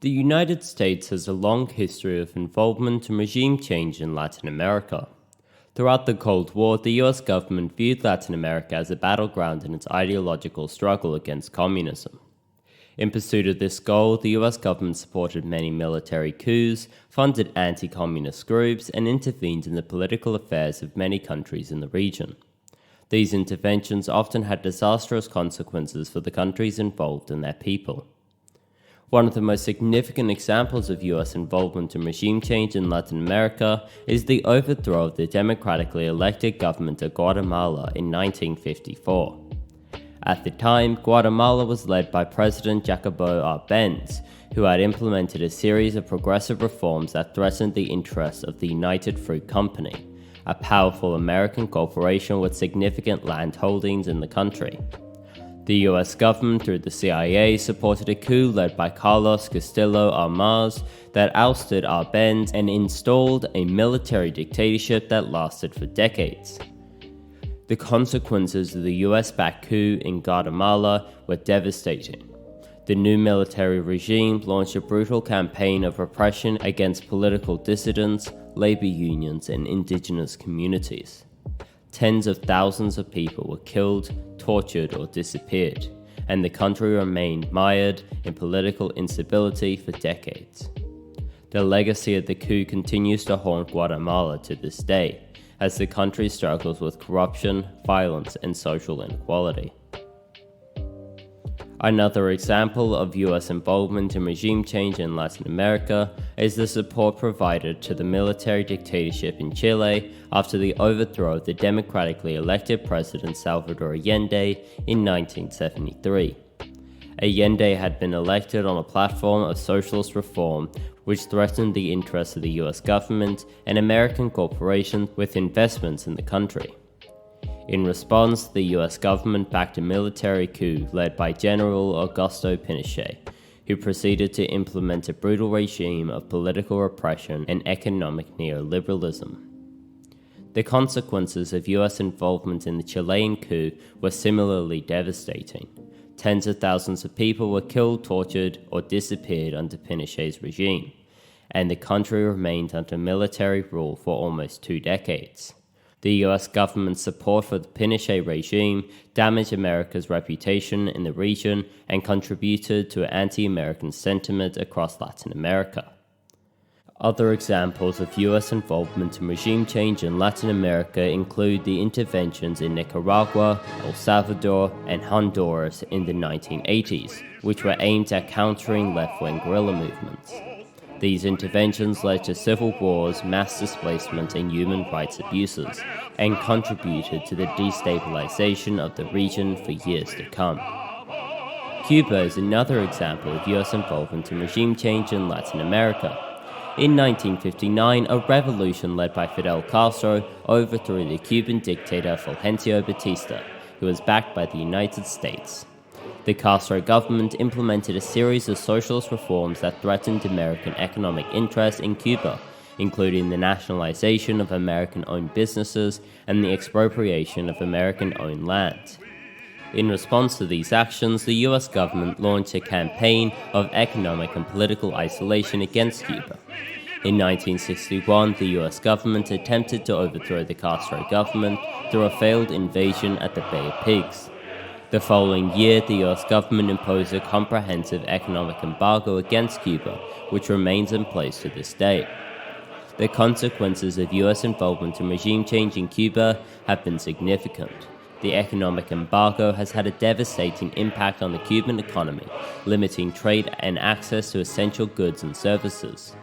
The United States has a long history of involvement in regime change in Latin America. Throughout the Cold War, the US government viewed Latin America as a battleground in its ideological struggle against communism. In pursuit of this goal, the US government supported many military coups, funded anti-communist groups, and intervened in the political affairs of many countries in the region. These interventions often had disastrous consequences for the countries involved and their people. One of the most significant examples of US involvement in regime change in Latin America is the overthrow of the democratically elected government of Guatemala in 1954. At the time, Guatemala was led by President Jacobo Arbenz, who had implemented a series of progressive reforms that threatened the interests of the United Fruit Company, a powerful American corporation with significant land holdings in the country. The US government, through the CIA, supported a coup led by Carlos Castillo Armas that ousted Arbenz and installed a military dictatorship that lasted for decades. The consequences of the US-backed coup in Guatemala were devastating. The new military regime launched a brutal campaign of repression against political dissidents, labor unions, and indigenous communities. Tens of thousands of people were killed, tortured, or disappeared, and the country remained mired in political instability for decades. The legacy of the coup continues to haunt Guatemala to this day, as the country struggles with corruption, violence, and social inequality. Another example of US involvement in regime change in Latin America is the support provided to the military dictatorship in Chile after the overthrow of the democratically elected President Salvador Allende in 1973. Allende had been elected on a platform of socialist reform which threatened the interests of the US government and American corporations with investments in the country. In response, the US government backed a military coup led by General Augusto Pinochet, who proceeded to implement a brutal regime of political repression and economic neoliberalism. The consequences of US involvement in the Chilean coup were similarly devastating. Tens of thousands of people were killed, tortured, or disappeared under Pinochet's regime, and the country remained under military rule for almost 2 decades. The US government's support for the Pinochet regime damaged America's reputation in the region and contributed to anti-American sentiment across Latin America. Other examples of US involvement in regime change in Latin America include the interventions in Nicaragua, El Salvador, and Honduras in the 1980s, which were aimed at countering left-wing guerrilla movements. These interventions led to civil wars, mass displacement, and human rights abuses, and contributed to the destabilization of the region for years to come. Cuba is another example of US involvement in regime change in Latin America. In 1959, a revolution led by Fidel Castro overthrew the Cuban dictator Fulgencio Batista, who was backed by the United States. The Castro government implemented a series of socialist reforms that threatened American economic interests in Cuba, including the nationalization of American-owned businesses and the expropriation of American-owned land. In response to these actions, the US government launched a campaign of economic and political isolation against Cuba. In 1961, the US government attempted to overthrow the Castro government through a failed invasion at the Bay of Pigs. The following year, the US government imposed a comprehensive economic embargo against Cuba, which remains in place to this day. The consequences of US involvement in regime change in Cuba have been significant. The economic embargo has had a devastating impact on the Cuban economy, limiting trade and access to essential goods and services.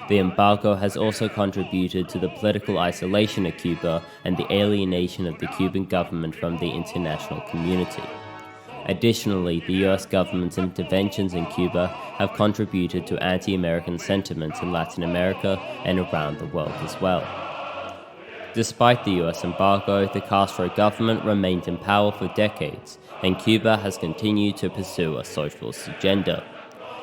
The embargo has also contributed to the political isolation of Cuba and the alienation of the Cuban government from the international community. Additionally, the US government's interventions in Cuba have contributed to anti-American sentiments in Latin America and around the world as well. Despite the US embargo, the Castro government remained in power for decades, and Cuba has continued to pursue a socialist agenda.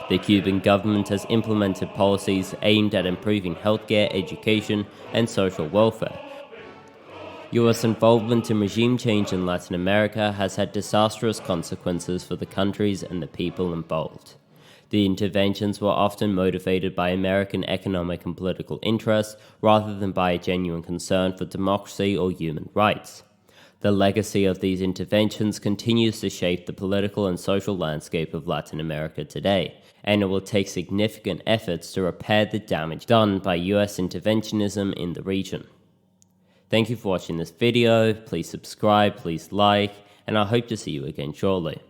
The Cuban government has implemented policies aimed at improving healthcare, education, and social welfare. US involvement in regime change in Latin America has had disastrous consequences for the countries and the people involved. The interventions were often motivated by American economic and political interests rather than by a genuine concern for democracy or human rights. The legacy of these interventions continues to shape the political and social landscape of Latin America today, and it will take significant efforts to repair the damage done by US interventionism in the region. Thank you for watching this video. Please subscribe, please like, and I hope to see you again shortly.